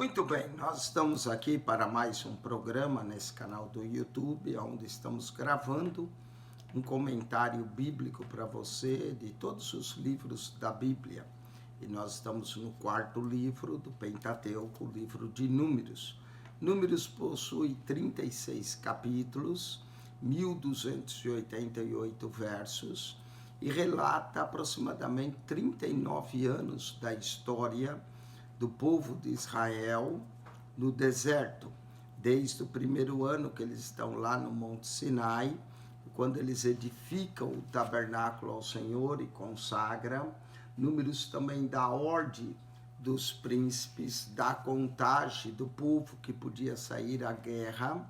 Muito bem, nós estamos aqui para mais um programa nesse canal do YouTube, onde estamos gravando um comentário bíblico para você de todos os livros da Bíblia. E nós estamos no quarto livro do Pentateuco, o livro de Números. Números possui 36 capítulos, 1288 versos e relata aproximadamente 39 anos da história do povo de Israel no deserto, desde o primeiro ano que eles estão lá no Monte Sinai, quando eles edificam o tabernáculo ao Senhor e consagram. Números também da ordem dos príncipes, da contagem do povo que podia sair à guerra,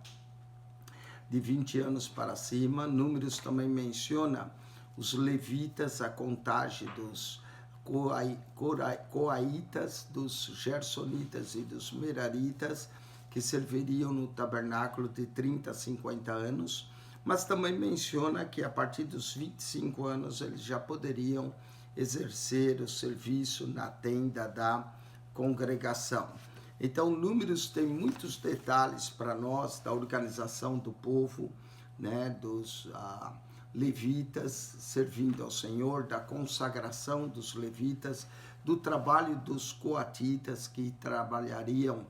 de 20 anos para cima. Números também menciona os levitas, a contagem dos coaitas, dos gersonitas e dos meraritas, que serviriam no tabernáculo de 30 a 50 anos, mas também menciona que a partir dos 25 anos eles já poderiam exercer o serviço na tenda da congregação. Então, Números tem muitos detalhes para nós da organização do povo, dos levitas servindo ao Senhor, da consagração dos levitas, do trabalho dos coatitas que trabalhariam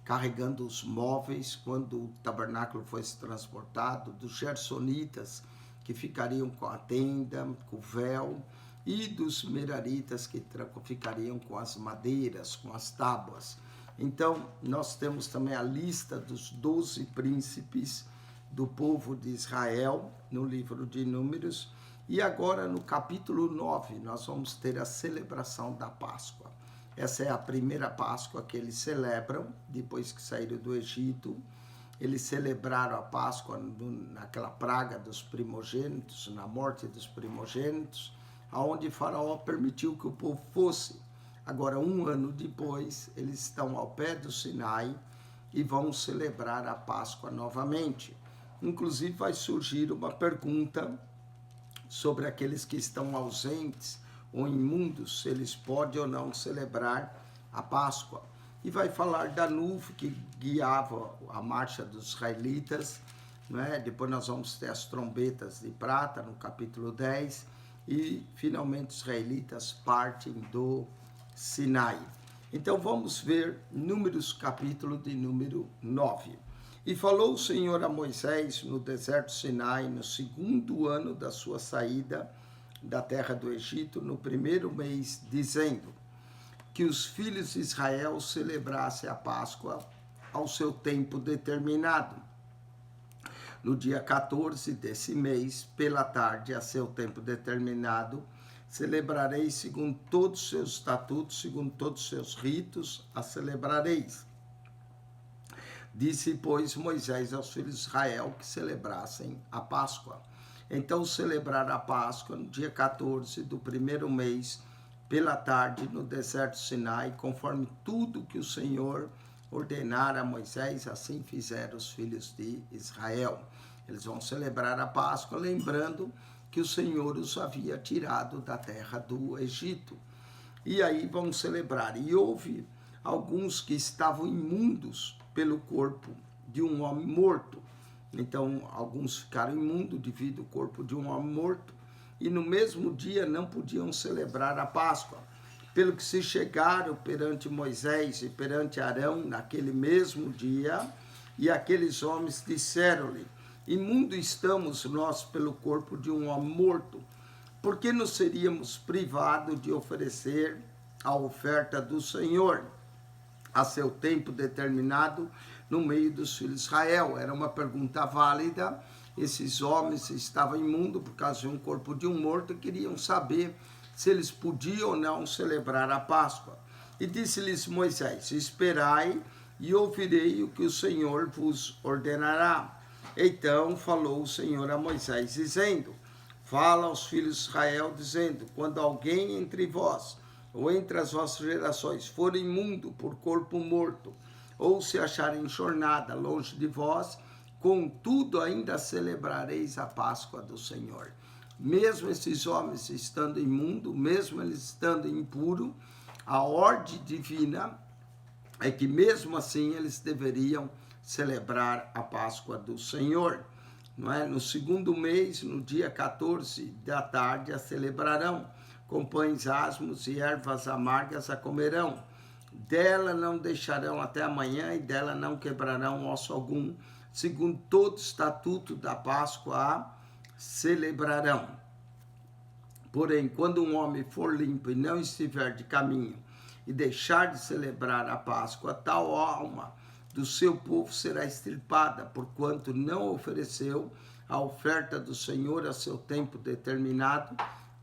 carregando os móveis quando o tabernáculo fosse transportado, dos gersonitas que ficariam com a tenda, com o véu, e dos meraritas que ficariam com as madeiras, com as tábuas. Então, nós temos também a lista dos 12 príncipes do povo de Israel, no livro de Números. E agora, no capítulo 9, nós vamos ter a celebração da Páscoa. Essa é a primeira Páscoa que eles celebram, depois que saíram do Egito. Eles celebraram a Páscoa naquela praga dos primogênitos, na morte dos primogênitos, onde Faraó permitiu que o povo fosse. Agora, um ano depois, eles estão ao pé do Sinai e vão celebrar a Páscoa novamente. Inclusive, vai surgir uma pergunta sobre aqueles que estão ausentes ou imundos, se eles podem ou não celebrar a Páscoa. E vai falar da nuvem que guiava a marcha dos israelitas, Depois nós vamos ter as trombetas de prata, no capítulo 10, e finalmente os israelitas partem do Sinai. Então vamos ver Números, capítulo de número 9. E falou o Senhor a Moisés no deserto Sinai, no segundo ano da sua saída da terra do Egito, no primeiro mês, dizendo que os filhos de Israel celebrassem a Páscoa ao seu tempo determinado. No dia 14 desse mês, pela tarde, a seu tempo determinado, celebrareis segundo todos os seus estatutos, segundo todos os seus ritos, a celebrareis. Disse, pois, Moisés aos filhos de Israel que celebrassem a Páscoa. Então celebraram a Páscoa no dia 14 do primeiro mês, pela tarde, no deserto Sinai, conforme tudo que o Senhor ordenara a Moisés, assim fizeram os filhos de Israel. Eles vão celebrar a Páscoa, lembrando que o Senhor os havia tirado da terra do Egito. E aí vão celebrar. E houve alguns que estavam imundos pelo corpo de um homem morto. Então, alguns ficaram imundos devido ao corpo de um homem morto. E no mesmo dia não podiam celebrar a Páscoa. Pelo que se chegaram perante Moisés e perante Arão naquele mesmo dia, e aqueles homens disseram-lhe, imundo estamos nós pelo corpo de um homem morto, por que nos seríamos privados de oferecer a oferta do Senhor a seu tempo determinado no meio dos filhos de Israel? Era uma pergunta válida. Esses homens estavam imundos por causa de um corpo de um morto e queriam saber se eles podiam ou não celebrar a Páscoa. E disse-lhes Moisés, esperai e ouvirei o que o Senhor vos ordenará. Então falou o Senhor a Moisés, dizendo, fala aos filhos de Israel, dizendo, quando alguém entre vós ou entre as vossas gerações for imundo por corpo morto, ou se achar em jornada longe de vós, contudo ainda celebrareis a Páscoa do Senhor. Mesmo esses homens estando imundos, mesmo eles estando impuros, a ordem divina é que mesmo assim eles deveriam celebrar a Páscoa do Senhor. Não é? No segundo mês, no dia 14 da tarde, a celebrarão, com pães asmos e ervas amargas a comerão. Dela não deixarão até amanhã e dela não quebrarão osso algum, segundo todo estatuto da Páscoa a celebrarão. Porém, quando um homem for limpo e não estiver de caminho e deixar de celebrar a Páscoa, tal alma do seu povo será extirpada, porquanto não ofereceu a oferta do Senhor a seu tempo determinado,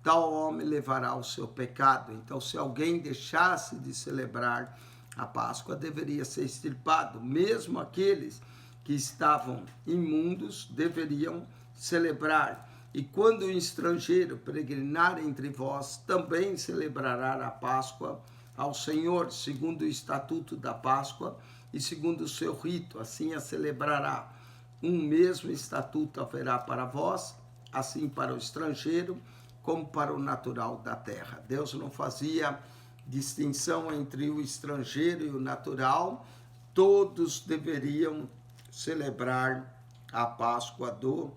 tal homem levará o seu pecado. Então, se alguém deixasse de celebrar a Páscoa, deveria ser extirpado. Mesmo aqueles que estavam imundos deveriam celebrar. E quando o estrangeiro peregrinar entre vós, também celebrará a Páscoa ao Senhor, segundo o estatuto da Páscoa e segundo o seu rito, assim a celebrará. Um mesmo estatuto haverá para vós, assim para o estrangeiro, como para o natural da terra. Deus não fazia distinção entre o estrangeiro e o natural, todos deveriam celebrar a Páscoa do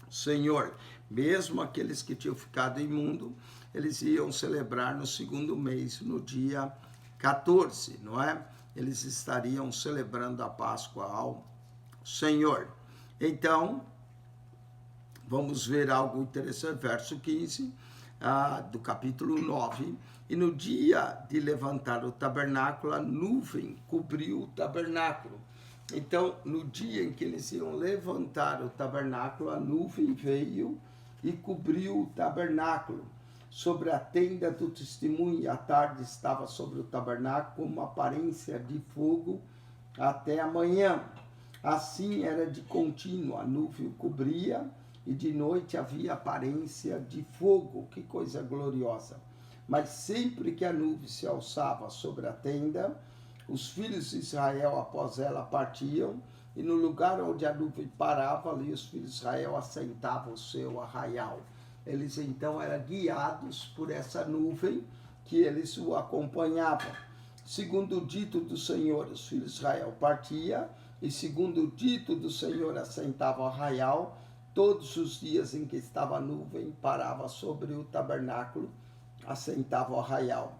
Senhor. Mesmo aqueles que tinham ficado imundo, eles iam celebrar no segundo mês, no dia 14, não é? Eles estariam celebrando a Páscoa ao Senhor. Então, vamos ver algo interessante, verso 15 do capítulo 9. E no dia de levantar o tabernáculo, a nuvem cobriu o tabernáculo. Então, no dia em que eles iam levantar o tabernáculo, a nuvem veio e cobriu o tabernáculo. Sobre a tenda do testemunho, e a tarde estava sobre o tabernáculo como uma aparência de fogo até a manhã. Assim era de contínuo, a nuvem o cobria e de noite havia aparência de fogo. Que coisa gloriosa! Mas sempre que a nuvem se alçava sobre a tenda, os filhos de Israel após ela partiam, e no lugar onde a nuvem parava, ali os filhos de Israel assentavam o seu arraial. Eles então eram guiados por essa nuvem que eles o acompanhavam. Segundo o dito do Senhor, os filhos de Israel partiam, e segundo o dito do Senhor assentavam o arraial. Todos os dias em que estava a nuvem, parava sobre o tabernáculo, assentava o arraial.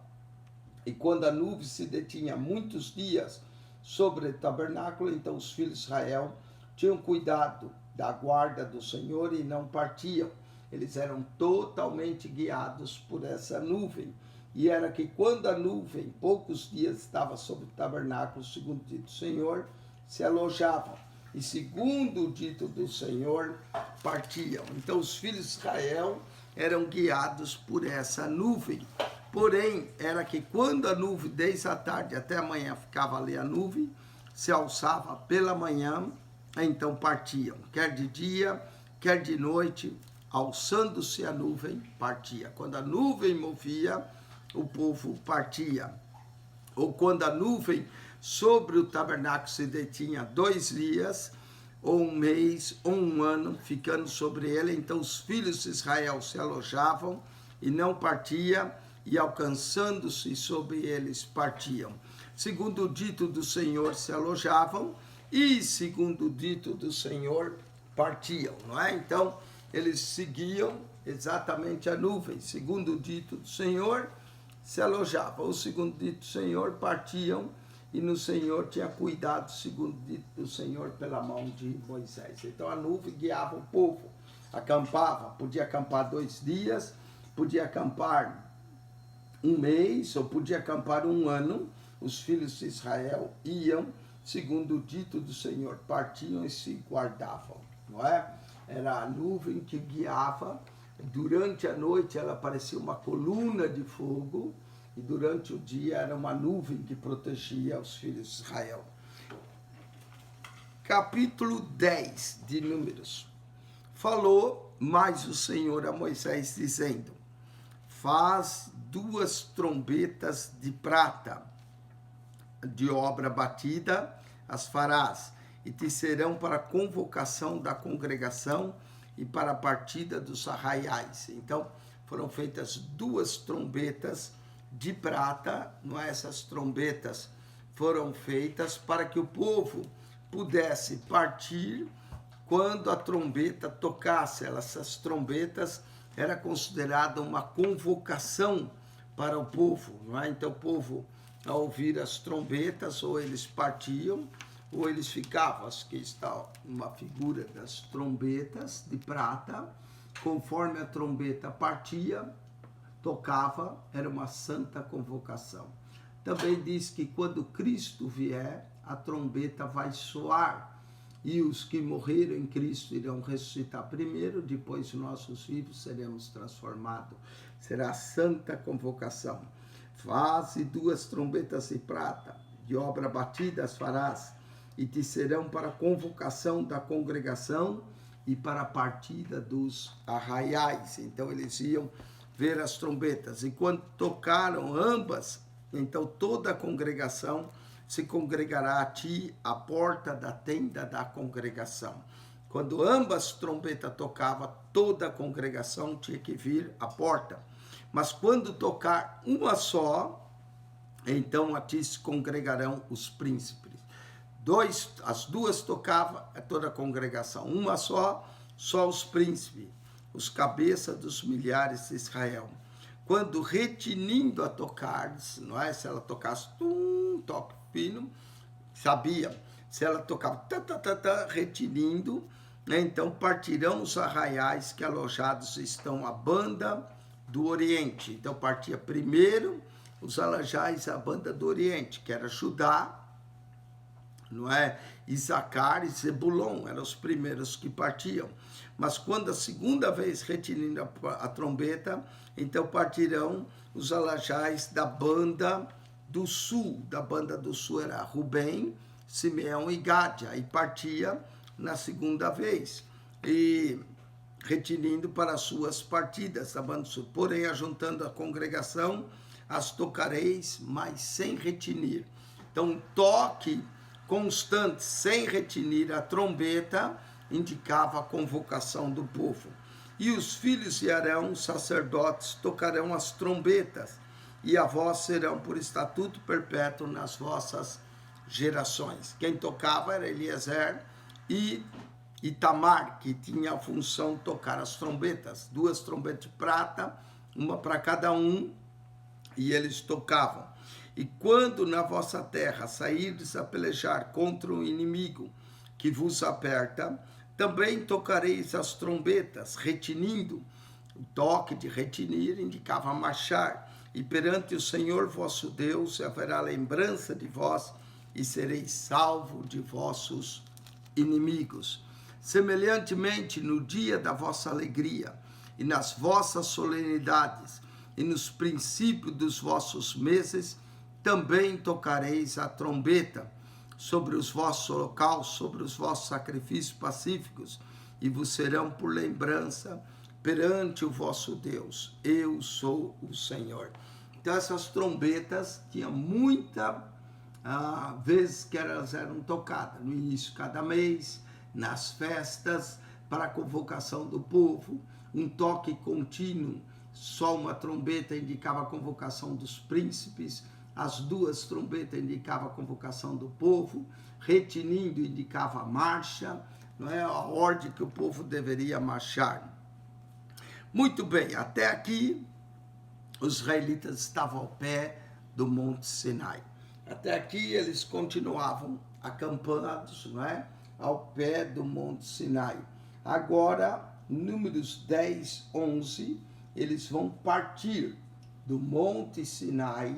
E quando a nuvem se detinha muitos dias sobre o tabernáculo, então os filhos de Israel tinham cuidado da guarda do Senhor e não partiam. Eles eram totalmente guiados por essa nuvem. E era que quando a nuvem, poucos dias, estava sobre o tabernáculo, segundo o dito do Senhor, se alojavam. E segundo o dito do Senhor, partiam. Então os filhos de Israel eram guiados por essa nuvem. Porém, era que quando a nuvem, desde a tarde até a manhã, ficava ali a nuvem, se alçava pela manhã, então partiam. Quer de dia, quer de noite, alçando-se a nuvem, partia. Quando a nuvem movia, o povo partia. Ou quando a nuvem sobre o tabernáculo se detinha 2 dias, ou 1 mês, ou 1 ano, ficando sobre ele, então os filhos de Israel se alojavam e não partiam, e alcançando-se sobre eles partiam. Segundo o dito do Senhor se alojavam, e segundo o dito do Senhor partiam, não é? Então, eles seguiam exatamente a nuvem. Segundo o dito do Senhor, se alojavam. O segundo dito do Senhor, partiam, e no Senhor tinha cuidado, segundo o dito do Senhor, pela mão de Moisés. Então a nuvem guiava o povo, acampava, podia acampar 2 dias, podia acampar 1 mês, ou podia acampar 1 ano. Os filhos de Israel iam, segundo o dito do Senhor, partiam e se guardavam, não é? Era a nuvem que guiava. Durante a noite ela parecia uma coluna de fogo, e durante o dia era uma nuvem que protegia os filhos de Israel. Capítulo 10 de Números. Falou mais o Senhor a Moisés, dizendo: faz 2 trombetas de prata, de obra batida as farás, e te serão para a convocação da congregação e para a partida dos arraiais. Então, foram feitas 2 trombetas de prata, não é? Essas trombetas foram feitas para que o povo pudesse partir quando a trombeta tocasse. Essas trombetas era considerada uma convocação para o povo, não é? Então o povo, ao ouvir as trombetas, ou eles partiam, ou eles ficavam. Aqui está uma figura das trombetas de prata. Conforme a trombeta partia, tocava, era uma santa convocação. Também diz que quando Cristo vier, a trombeta vai soar, e os que morreram em Cristo irão ressuscitar primeiro, depois nossos vivos seremos transformados. Será a santa convocação. Faze 2 trombetas de prata, de obra batida as farás, e te serão para a convocação da congregação e para a partida dos arraiais. Então eles iam ver as trombetas, e quando tocaram ambas, então toda a congregação se congregará a ti à porta da tenda da congregação. Quando ambas trombetas tocavam, toda a congregação tinha que vir à porta. Mas quando tocar uma só, então a ti se congregarão os príncipes. As 2 tocavam, toda a congregação. Uma só os príncipes, os cabeças dos milhares de Israel. Quando retinindo a tocar, não é? Se ela tocasse toque fino, sabia. Se ela tocava retinindo, né? Então partirão os arraiais que alojados estão à banda do Oriente. Então partia primeiro os arraiais à banda do Oriente, que era Judá, não é? Isacar e Zebulon eram os primeiros que partiam. Mas quando a segunda vez retinindo a trombeta, então partirão os alajais da banda do sul. Da banda do sul era Rubem, Simeão e Gade. Aí partia na segunda vez, e retinindo para as suas partidas da banda do sul. Porém, ajuntando a congregação, as tocareis, mas sem retinir. Então, toque constante, sem retinir a trombeta, indicava a convocação do povo. E os filhos de Arão, sacerdotes, tocarão as trombetas, e a voz serão por estatuto perpétuo nas vossas gerações. Quem tocava era Eliezer e Itamar, que tinha a função de tocar as trombetas. 2 trombetas de prata, uma para cada um, e eles tocavam. E quando na vossa terra sairdes a pelejar contra o inimigo que vos aperta, também tocareis as trombetas, retinindo. O toque de retinir indicava marchar. E perante o Senhor vosso Deus haverá lembrança de vós, e sereis salvo de vossos inimigos. Semelhantemente, no dia da vossa alegria, e nas vossas solenidades, e nos princípios dos vossos meses, também tocareis a trombeta sobre os vossos holocaustos, sobre os vossos sacrifícios pacíficos, e vos serão por lembrança perante o vosso Deus. Eu sou o Senhor. Então essas trombetas tinham muita vezes que elas eram tocadas, no início de cada mês, nas festas, para a convocação do povo, um toque contínuo. Só uma trombeta indicava a convocação dos príncipes, as 2 trombetas indicavam a convocação do povo, retinindo indicava a marcha, não é? A ordem que o povo deveria marchar. Muito bem, até aqui os israelitas estavam ao pé do Monte Sinai. Até aqui eles continuavam acampados, não é? Ao pé do Monte Sinai. Agora, Números 10, 11, eles vão partir do Monte Sinai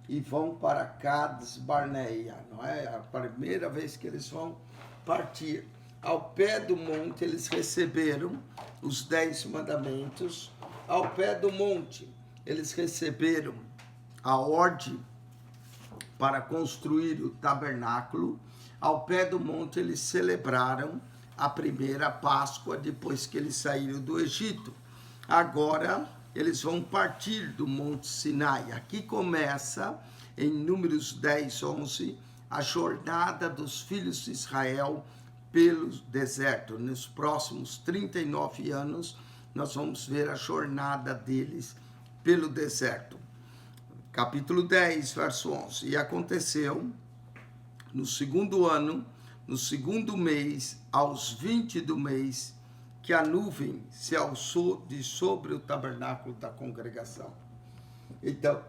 e vão para Cades Barneia, não é? A primeira vez que eles vão partir. Ao pé do monte eles receberam os 10 mandamentos. Ao pé do monte eles receberam a ordem para construir o tabernáculo. Ao pé do monte eles celebraram a primeira Páscoa depois que eles saíram do Egito. Agora eles vão partir do Monte Sinai. Aqui começa, em Números 10, 11, a jornada dos filhos de Israel pelo deserto. Nos próximos 39 anos, nós vamos ver a jornada deles pelo deserto. Capítulo 10, verso 11. E aconteceu no segundo ano, no segundo mês, aos 20 do mês, que a nuvem se alçou de sobre o tabernáculo da congregação. Então,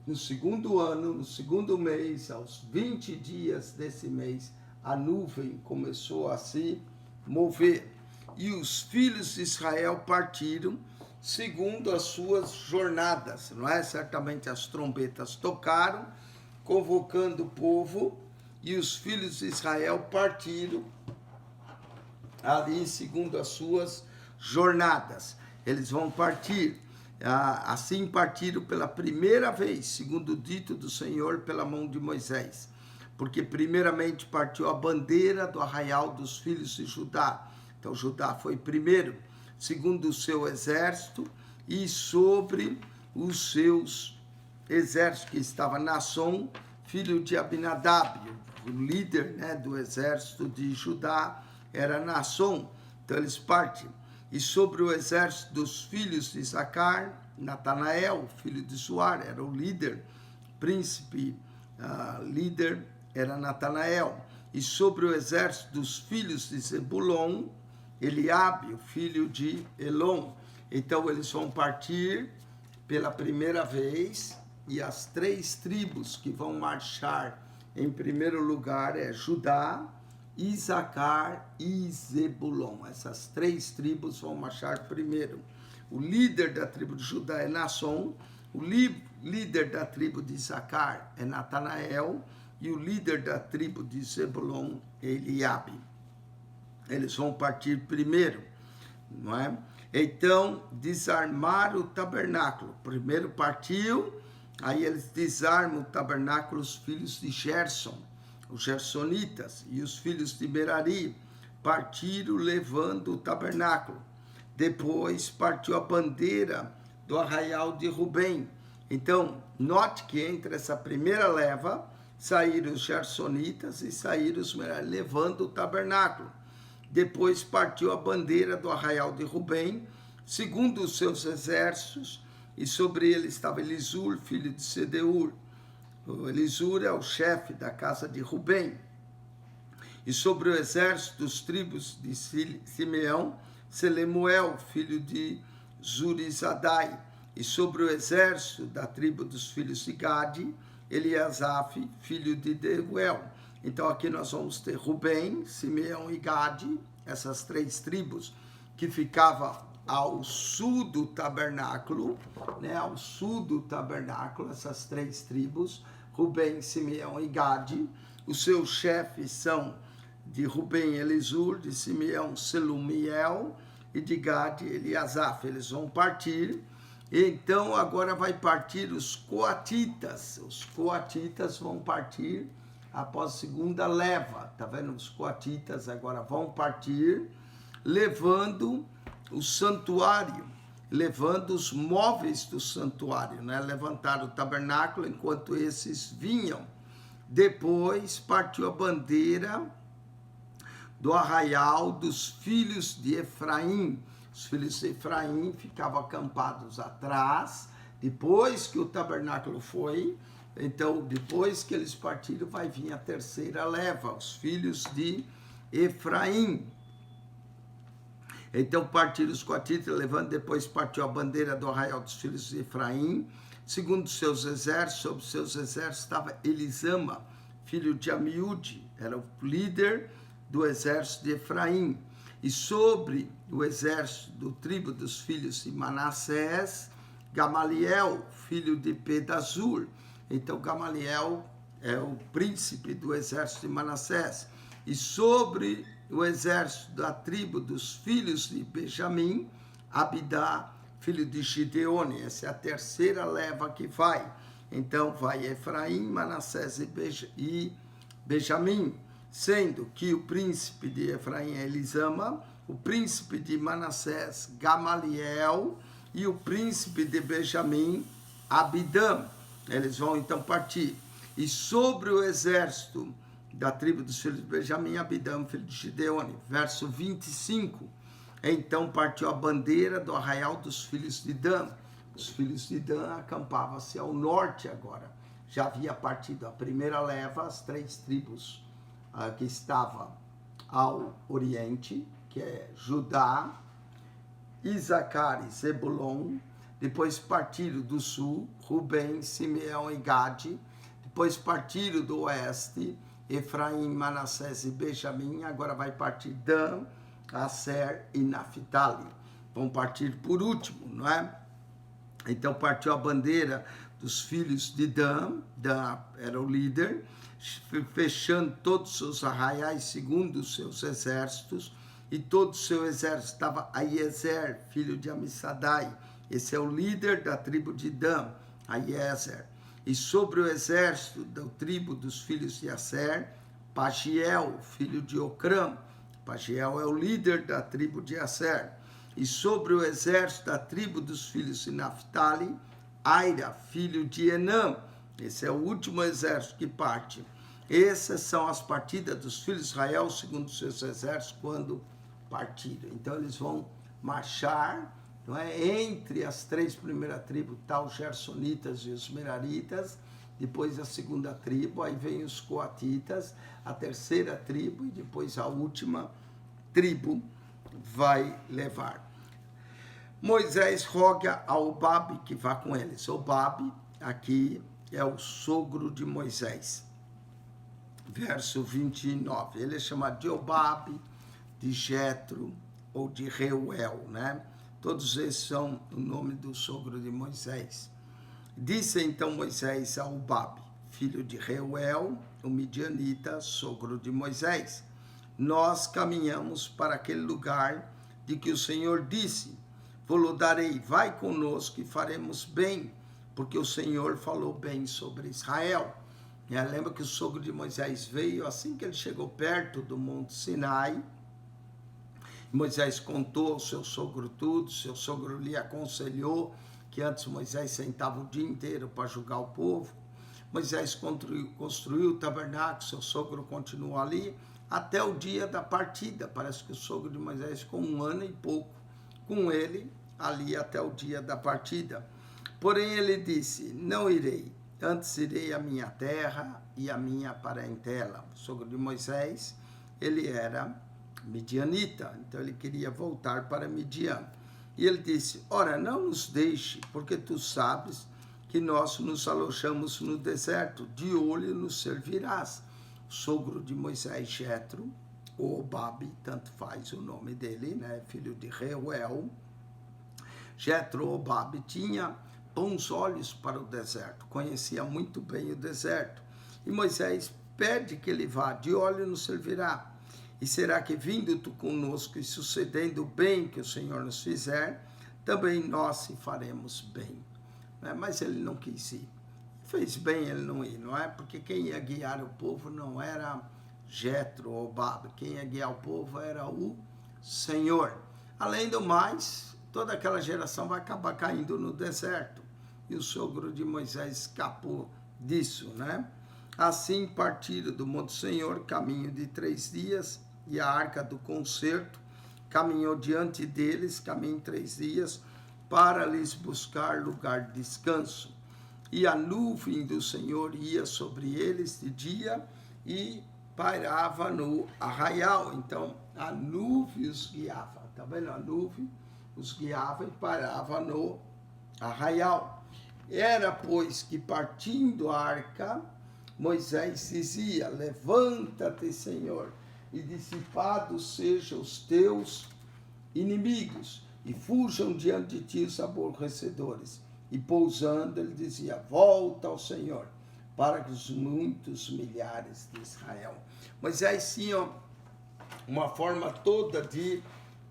no segundo ano, no segundo mês, aos 20 dias desse mês, a nuvem começou a se mover. E os filhos de Israel partiram segundo as suas jornadas, não é? Certamente as trombetas tocaram, convocando o povo, e os filhos de Israel partiram ali segundo as suas jornadas. Eles vão partir, assim partiram pela primeira vez, segundo o dito do Senhor pela mão de Moisés. Porque primeiramente partiu a bandeira do arraial dos filhos de Judá. Então Judá foi primeiro, segundo o seu exército, e sobre os seus exércitos, que estava Naasson, filho de Abinadab, o líder, né, do exército de Judá era Naasson. Então eles partem. E sobre o exército dos filhos de Isacar, Natanael, filho de Suar, era o líder, príncipe, líder era Natanael. E sobre o exército dos filhos de Zebulon, Eliabe, o filho de Elon. Então eles vão partir pela primeira vez, e as 3 tribos que vão marchar em primeiro lugar é Judá, Isacar e Zebulon. Essas 3 tribos vão marchar primeiro. O líder da tribo de Judá é Naasson, o líder da tribo de Isacar é Natanael, e o líder da tribo de Zebulon é Eliabe. Eles vão partir primeiro, não é? Então, desarmaram o tabernáculo. Primeiro partiu, aí eles desarmam o tabernáculo, os filhos de Gerson, os gersonitas, e os filhos de Merari partiram levando o tabernáculo. Depois partiu a bandeira do arraial de Rubem. Então, note que entre essa primeira leva, saíram os gersonitas e saíram os Merari levando o tabernáculo. Depois partiu a bandeira do arraial de Rubem, segundo os seus exércitos, e sobre ele estava Elisur, filho de Sedeur. O Elisur é o chefe da casa de Rubem. E sobre o exército dos tribos de Simeão, Selemuel, filho de Zurizadai. E sobre o exército da tribo dos filhos de Gade, Eliasaf, filho de Deuel. Então aqui nós vamos ter Rubem, Simeão e Gade, essas 3 tribos que ficavam ao sul do tabernáculo, né? Ao sul do tabernáculo, essas 3 tribos, Rubem, Simeão e Gade. Os seus chefes são de Rubem, Elisur, de Simeão, Selumiel, e de Gade, Eliasaf. Eles vão partir. Então agora vai partir os coatitas. Os coatitas vão partir após a segunda leva, tá vendo? Os coatitas agora vão partir, levando o santuário, levando os móveis do santuário, né? Levantaram o tabernáculo enquanto esses vinham. Depois partiu a bandeira do arraial dos filhos de Efraim. Os filhos de Efraim ficavam acampados atrás, depois que o tabernáculo foi. Então, depois que eles partiram, vai vir a terceira leva, os filhos de Efraim. Então, partiram os coatitas, levando, depois partiu a bandeira do arraial dos filhos de Efraim. Segundo os seus exércitos, sobre os seus exércitos estava Elisama, filho de Amiúde, era o líder do exército de Efraim. E sobre o exército do tribo dos filhos de Manassés, Gamaliel, filho de Pedazur. Então, Gamaliel é o príncipe do exército de Manassés. E sobre o exército da tribo dos filhos de Benjamim, Abidá, filho de Gideone. Essa é a terceira leva que vai. Então, vai Efraim, Manassés e Benjamim, sendo que o príncipe de Efraim é Elisama, o príncipe de Manassés, Gamaliel, e o príncipe de Benjamim, Abidã. Eles vão então partir. E sobre o exército da tribo dos filhos de Benjamim, Abidã, filho de Gideone. Verso 25. Então partiu a bandeira do arraial dos filhos de Dan. Os filhos de Dan acampavam-se ao norte agora. já havia partido a primeira leva, as 3 tribos que estavam ao oriente, que é Judá, Isacar e Zebulon. Depois partiram do sul, Rubem, Simeão e Gade. Depois partiram do oeste, Efraim, Manassés e Benjamim. Agora vai partir Dan, Aser e Naphtali. Vão partir por último, não é? Então partiu a bandeira dos filhos de Dan. Dan era o líder, fechando todos os seus arraiais segundo os seus exércitos. E todo o seu exército estava Aiezer, filho de Amissadai. Esse é o líder da tribo de Dan, Aiezer. E sobre o exército da tribo dos filhos de Aser, Pagiel, filho de Ocrã. Pagiel é o líder da tribo de Aser. E sobre o exército da tribo dos filhos de Naphtali, Aira, filho de Enã. Esse é o último exército que parte. Essas são as partidas dos filhos de Israel, segundo os seus exércitos, quando partiram. Então eles vão marchar, não é? Entre as 3 primeiras tribos, tá os Gersonitas e os Meraritas, depois a segunda tribo, aí vem os Coatitas, a terceira tribo e depois a última tribo vai levar. Moisés roga a Obabe que vá com eles. Obabe aqui é o sogro de Moisés. Verso 29. Ele é chamado de Obabe, de Jetro ou de Reuel, né? Todos esses são o nome do sogro de Moisés. Disse então Moisés a Obabe, filho de Reuel, o midianita, sogro de Moisés: nós caminhamos para aquele lugar de que o Senhor disse: vou-lhe darei, vai conosco e faremos bem, porque o Senhor falou bem sobre Israel. Lembra que o sogro de Moisés veio assim que ele chegou perto do Monte Sinai. Moisés contou ao seu sogro tudo, seu sogro lhe aconselhou que antes Moisés sentava o dia inteiro para julgar o povo. Moisés construiu o tabernáculo, seu sogro continuou ali até o dia da partida. Parece que o sogro de Moisés ficou 1 ano e pouco com ele ali até o dia da partida. Porém ele disse: não irei, antes irei à minha terra e à minha parentela. O sogro de Moisés, ele era midianita, então ele queria voltar para Midian. E ele disse: ora, não nos deixe, porque tu sabes que nós nos alojamos no deserto, de olho nos servirás. O sogro de Moisés, Jetro, ou Obabe, tanto faz o nome dele, né? Filho de Reuel. Jetro, Obabe, tinha bons olhos para o deserto, conhecia muito bem o deserto. E Moisés pede que ele vá, de olho nos servirá. E será que vindo tu conosco e sucedendo o bem que o Senhor nos fizer, também nós se faremos bem. Mas ele não quis ir. Fez bem ele não ir, não é? Porque quem ia guiar o povo não era Jetro ou Obabe. Quem ia guiar o povo era o Senhor. Além do mais, toda aquela geração vai acabar caindo no deserto. E o sogro de Moisés escapou disso, né? Assim partiram do Monte Senhor, caminho de 3 dias, e a arca do concerto caminhou diante deles, caminho de 3 dias, para lhes buscar lugar de descanso. E a nuvem do Senhor ia sobre eles de dia e pairava no arraial. Então, a nuvem os guiava, tá vendo? A nuvem os guiava e parava no arraial. Era, pois, que partindo a arca, Moisés dizia: levanta-te, Senhor, e dissipados sejam os teus inimigos, e fujam diante de ti os aborrecedores. E pousando, ele dizia: volta ao Senhor, para os muitos milhares de Israel. Moisés tinha uma forma toda de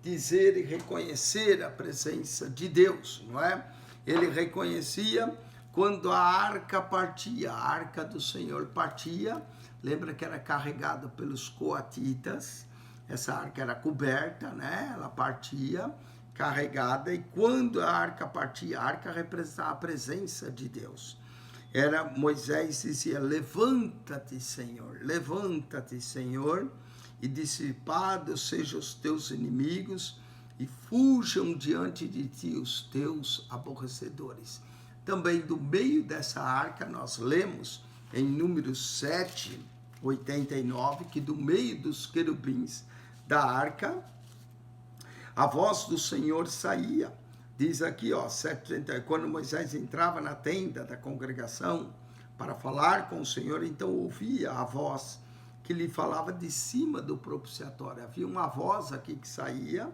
dizer e reconhecer a presença de Deus, não é? Ele reconhecia quando a arca partia, a arca do Senhor partia. Lembra que era carregada pelos coatitas, essa arca era coberta, né? Ela partia carregada, e quando a arca partia, a arca representava a presença de Deus. Era Moisés dizia: levanta-te, Senhor, e dissipados sejam os teus inimigos, e fujam diante de ti os teus aborrecedores. Também do meio dessa arca, nós lemos em Números 7, 89, que do meio dos querubins da arca, a voz do Senhor saía. Diz aqui, 7:30, quando Moisés entrava na tenda da congregação para falar com o Senhor, então ouvia a voz que lhe falava de cima do propiciatório. Havia uma voz aqui que saía,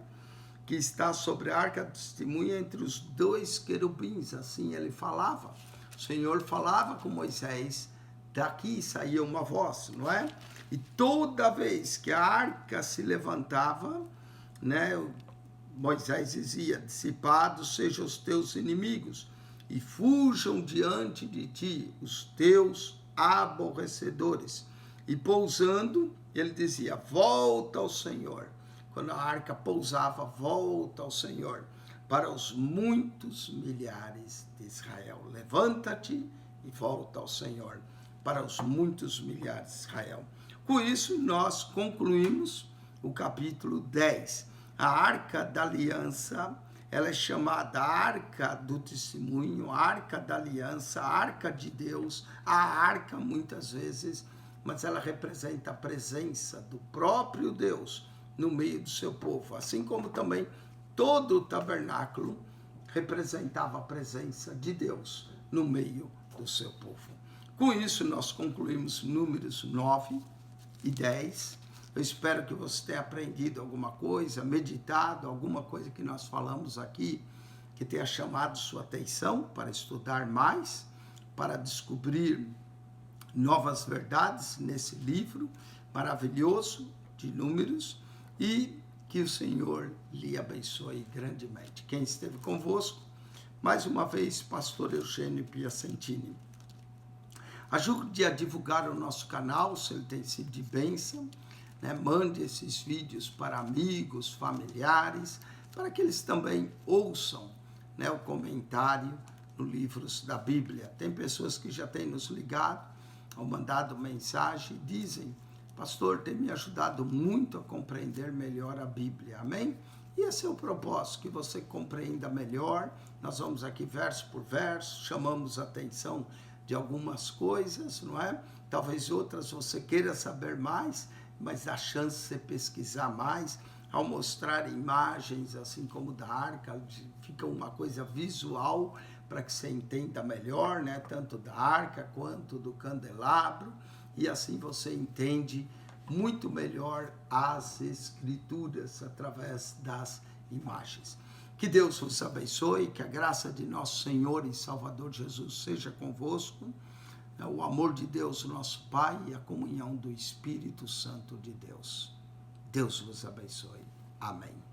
que está sobre a arca do testemunho entre os dois querubins, assim ele falava. O Senhor falava com Moisés, daqui saía uma voz, não é? E toda vez que a arca se levantava, né, Moisés dizia, dissipados sejam os teus inimigos, e fujam diante de ti os teus aborrecedores. E pousando, ele dizia, volta ao Senhor. Quando a arca pousava, volta ao Senhor, para os muitos milhares de Israel. Levanta-te e volta ao Senhor, para os muitos milhares de Israel. Com isso, nós concluímos o capítulo 10. A Arca da Aliança, ela é chamada Arca do Testemunho, Arca da Aliança, Arca de Deus, a Arca muitas vezes, mas ela representa a presença do próprio Deus no meio do seu povo, assim como também todo o tabernáculo representava a presença de Deus no meio do seu povo. Com isso, nós concluímos Números 9 e 10. Eu espero que você tenha aprendido alguma coisa, meditado alguma coisa que nós falamos aqui, que tenha chamado sua atenção para estudar mais, para descobrir novas verdades nesse livro maravilhoso de Números, e que o Senhor lhe abençoe grandemente. Quem esteve convosco, mais uma vez, pastor Eugênio Piacentini. Ajude a divulgar o nosso canal, se ele tem sido de bênção, né? Mande esses vídeos para amigos, familiares, para que eles também ouçam, né, o comentário no livros da Bíblia. Tem pessoas que já têm nos ligado, ou mandado mensagem, e dizem, pastor, tem me ajudado muito a compreender melhor a Bíblia, amém? E esse é o propósito, que você compreenda melhor. Nós vamos aqui verso por verso, chamamos a atenção de algumas coisas, não é? Talvez outras você queira saber mais, mas dá chance de você pesquisar mais. Ao mostrar imagens, assim como da arca, fica uma coisa visual para que você entenda melhor, né? Tanto da arca quanto do candelabro, e assim você entende muito melhor as Escrituras através das imagens. Que Deus vos abençoe, que a graça de nosso Senhor e Salvador Jesus seja convosco, o amor de Deus, nosso Pai, e a comunhão do Espírito Santo de Deus. Deus vos abençoe. Amém.